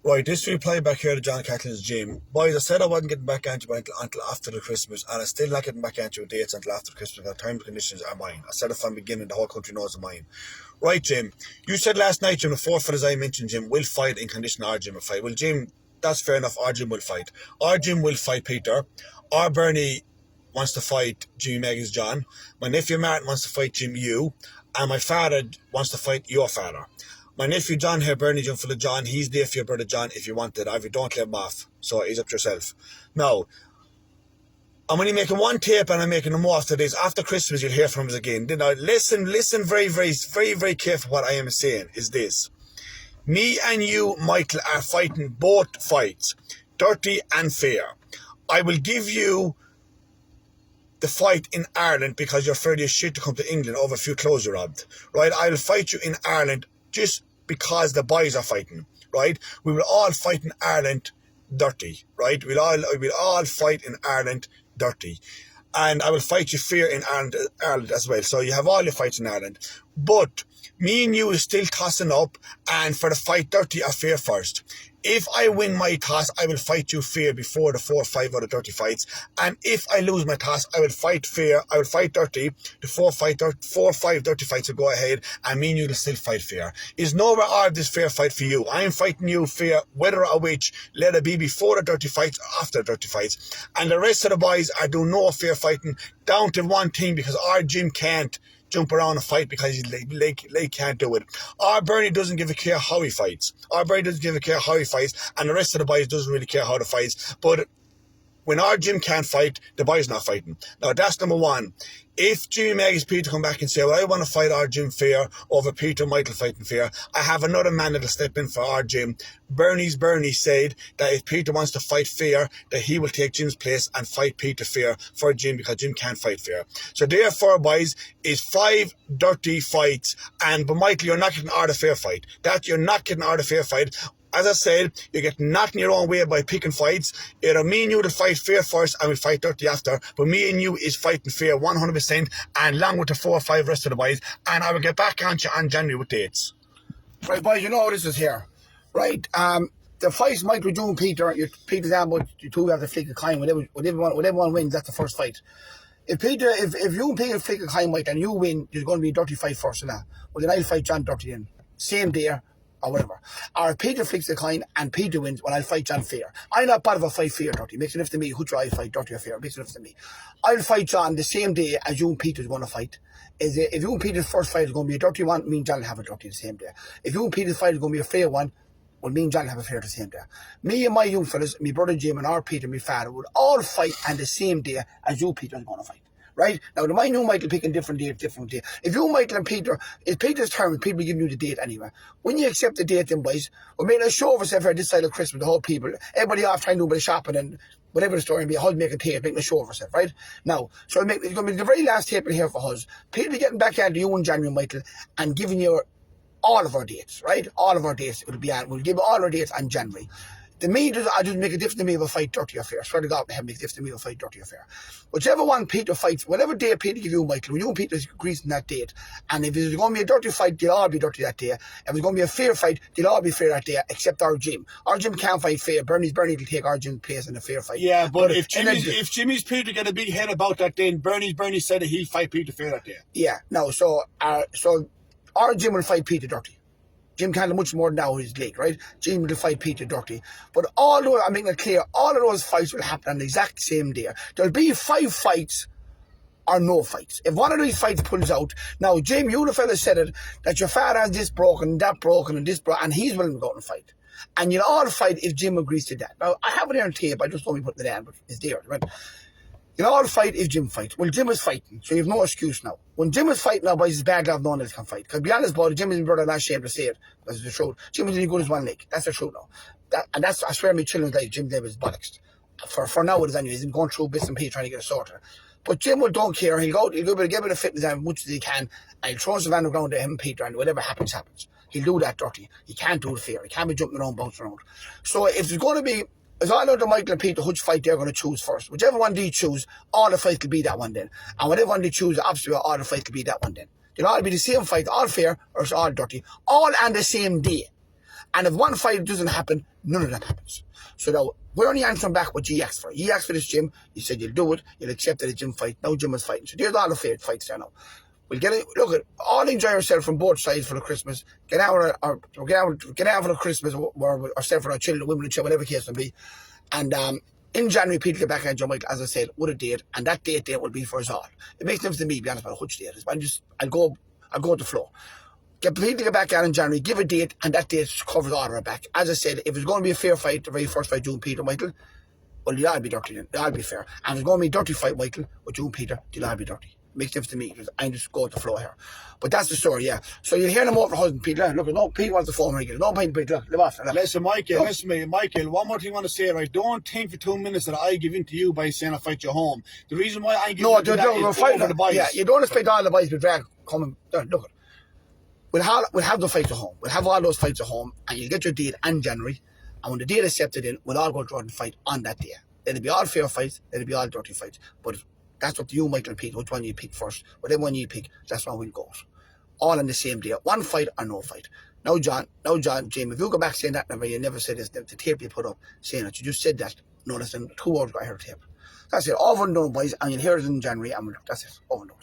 Right, this reply back here to John Catlin's gym. Boys, I said I wasn't getting back at you until after the Christmas, and I'm still not getting back at you with dates until after Christmas, because terms and conditions are mine. I said it from the beginning, the whole country knows they're mine. Right, Jim, you said last night, Jim, the four fellas I mentioned, Jim, will fight in condition our gym will fight. Well, Jim, that's fair enough, our gym will fight. Our gym will fight Peter. Our Bernie wants to fight Jimmy Megan's John. My nephew Martin wants to fight Jim you. And my father wants to fight your father. My nephew John here, Bernie John full of John, he's there for your brother John if you want it. If you don't, let him off. So he's up to yourself. Now, I'm only making one tape and I'm making them more after this. After Christmas, you'll hear from us again. Now, listen very, very, very, very careful what I am saying is this. Me and you, Michael, are fighting both fights, dirty and fair. I will give you the fight in Ireland because you're fairly as shit to come to England over a few clothes you robbed. Right? I will fight you in Ireland just because the boys are fighting, right? We will all fight in Ireland dirty, right? We'll all fight in Ireland dirty. And I will fight you fair in Ireland as well. So you have all your fights in Ireland. But me and you is still tossing up, and for the fight dirty or fair first. If I win my toss, I will fight you fair before the 4 or 5 other dirty fights. And if I lose my toss, I will fight fair. I will fight dirty. The 4 or 5 dirty fights will go ahead, and me and you will still fight fair. Is nowhere out of this fair fight for you. I am fighting you fair, whether or which, let it be before the dirty fights or after the dirty fights. And the rest of the boys are doing no fair fighting, down to one thing, because our gym can't jump around and fight because he can't do it. Our Bernie doesn't give a care how he fights. Our Bernie doesn't give a care how he fights, and the rest of the boys doesn't really care how they fight. But when our gym can't fight, the boys not fighting. Now that's number one. If Jimmy Maggie's Peter come back and say, well, I want to fight our gym fair over Peter and Michael fighting fair, I have another man that'll step in for our gym. Bernie said that if Peter wants to fight fair, that he will take Jim's place and fight Peter fair for Jim, because Jim can't fight fair. So therefore, boys, is 5 dirty fights, but Michael, you're not getting out of fair fight. You're not getting out of fair fight. As I said, you get knocked in your own way by picking fights. Either me and you will fight fair first and we fight dirty after, but me and you is fighting fair 100%, and along with the 4 or 5 rest of the boys, and I will get back on you on January with dates. Right, boys, you know how this is here. Right, the fights Michael, Joe and Peter, Peter's down, but you two have to flick a coin. Whatever one wins, that's the first fight. If you and Peter flick a coin, Mike, and you win, there's going to be a dirty fight first and that. Well, then I'll fight John dirty then. Same day, or whatever. Or if Peter flicks the coin and Peter wins, well, I'll fight John fair. I'm not part of a fight fair dirty. Makes it difference to me who try to fight dirty or fair. Makes it difference to me. I'll fight John the same day as you and Peter's going to fight. If you and Peter's first fight is going to be a dirty one, me and John will have a dirty the same day. If you and Peter's fight is going to be a fair one, well, me and John will have a fair the same day. Me and my young fellas, my brother Jim and our Peter, my father, would all fight on the same day as you Peter's going to fight. Right? Now, the mind you Michael picking different day. If you, Michael and Peter, it's Peter's turn, people giving you the date anyway. When you accept the date, then, boys, we're making a show of ourselves here this side of Christmas, the whole people. Everybody off trying to do a bit of shopping and whatever the story may be, a whole making tape, making a show of ourselves, right? Now, so it's going to be the very last tape in here for us. Peter getting back at you in January, Michael, and giving you all of our dates, right? All of our dates will be on. We'll give all our dates on January. To me, I just make a difference to me of a fight dirty or fair. Swear to God, make a difference to me of a fight dirty or fair. Whichever one Peter fights, whatever day Peter give you, Michael, when you and Peter agrees on that date, and if it's going to be a dirty fight, they'll all be dirty that day. If it's going to be a fair fight, they'll all be fair that day, except our gym. Our gym can't fight fair. Bernie will take our gym place in a fair fight. Yeah, but if Jimmy's Peter get a big head about that, then Bernie said that he'd fight Peter fair that day. Yeah, no, so our gym will fight Peter dirty. Jim can't do much more now in his league, right? Jim will fight Peter dirty. But I'm making it clear, all of those fights will happen on the exact same day. There'll be 5 fights or no fights. If one of these fights pulls out, now, Jim, you the fella said it, that your father has this broken, that broken, and this broken, and he's willing to go out and fight. And you'll all fight if Jim agrees to that. Now, I have it there on tape, I just don't want to put it down, but it's there, right? You'll all fight if Jim fights. Well, Jim is fighting, so you have no excuse now. When Jim is fighting now, boys, it's bad luck, no one else can fight. Because to be honest, boy, Jim is my brother, not ashamed to say it. That's the truth. Jim is as good as one leg. That's the truth now. I swear my children's life, Jim Davis is bollocks. For now it is anyway. He's been going through bits and pieces trying to get a sorted. But Jim don't care. He'll go give a bit of fitness as much as he can, and he'll throw some van around to him and Peter, and whatever happens, happens. He'll do that dirty. He can't do the fair. He can't be jumping around, bouncing around. So if there's going to be, it's all out to Michael and Peter which fight they're going to choose first. Whichever one they choose, all the fights will be that one then. And whatever one they choose, obviously all the fights will be that one then. They'll all be the same fight, all fair, or it's all dirty. All on the same day. And if one fight doesn't happen, none of that happens. So now, we're only answering back what you asked for. You asked for this gym, you said you'll do it, you'll accept that a gym fight. Now Jim is fighting. So there's all the fair fights there now. We'll get it. Look at all enjoy ourselves from both sides for the Christmas. Get out for the Christmas, or ourselves for our children, women and children, whatever the case may be. And in January, people get back on Joe Michael, as I said, with a date, and that date will be for us all. It makes no difference to me, to be honest, about which date it is. I'll go with the flow. Get people to get back out in January, give a date, and that date covers all of our back. As I said, if it's going to be a fair fight, the very first fight, June Peter Michael, well, you'll all be dirty then. You'll all be fair. And if it's going to be a dirty fight, Michael, with June Peter, you'll all be dirty. Makes difference to me because I just go with the flow here. But that's the story, yeah. So you'll hear them over husband Peter. Look, no, Pete wants the phone again. No, Pete, look, live off. Listen, Michael, one more thing I want to say, right? Don't think for 2 minutes that I give in to you by saying I fight you home. The reason why I give in to that is over the boys. Yeah, you don't expect all the boys to drag coming. Look, we'll have the fights at home. We'll have all those fights at home, and you'll get your date in January. And when the date is accepted in, we'll all go to and fight on that day. It'll be all fair fights. It'll be all dirty fights. But that's up to you, Michael, and Pete. Which one you pick first? Whatever one you pick, that's one we'll go. All on the same day. One fight or no fight. Now, John, Jim, if you go back saying that number, you never said this, the tape you put up saying that, you just said that. No, listen, 2 hours ago I heard the tape. That's it. Over and done, boys, and you'll hear it in January, and that's it. Over and done.